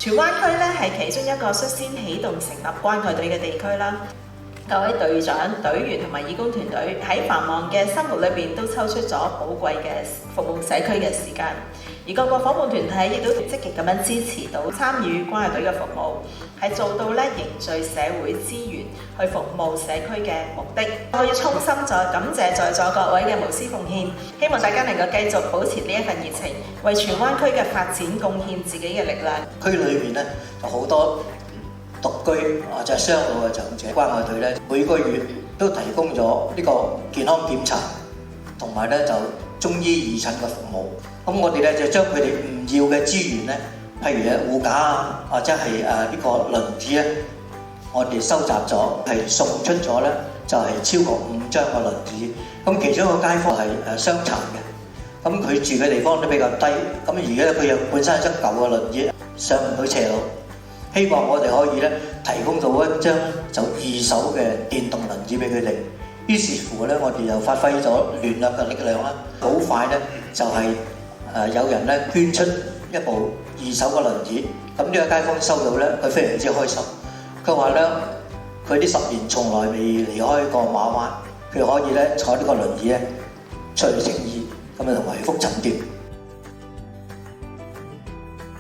荃灣區咧係其中一個率先起動成立關愛隊嘅地區啦。各位隊長、隊員同埋義工團隊喺繁忙嘅生活裏邊都抽出咗寶貴嘅服務社區嘅時間，而各個夥伴團體亦都積極咁樣支持到參與關愛隊嘅服務，係做到咧凝聚社會資源去服務社區嘅目的。我要衷心再感謝在座各位嘅無私奉獻，希望大家能夠繼續保持呢一份熱情，為荃灣區嘅發展貢獻自己嘅力量。區裏面咧就好多獨居或者雙老嘅長者，關愛隊咧每個月都提供咗呢個健康檢查，同埋咧就中醫義診嘅服務。咁我哋咧就將佢哋唔要嘅資源咧，譬如咧護架啊，或者係呢個輪椅咧，我哋收集咗，係送出咗咧，就係超過5張嘅輪椅。咁其中一個街坊係傷殘嘅，咁佢住嘅地方都比較低，咁而家佢又本身係張舊嘅輪椅，上唔到斜路。希望我哋可以咧提供到一張就二手嘅電動輪椅俾佢哋。於是乎咧，我哋又發揮咗聯絡嘅力量啦。好快咧就係有人咧捐出一部二手嘅輪椅。咁呢個街坊收到咧，佢非常之開心。佢話咧，佢呢10年從來未離開過馬灣，佢可以咧坐呢個輪椅咧出去行醫，咁啊同埋復診斷。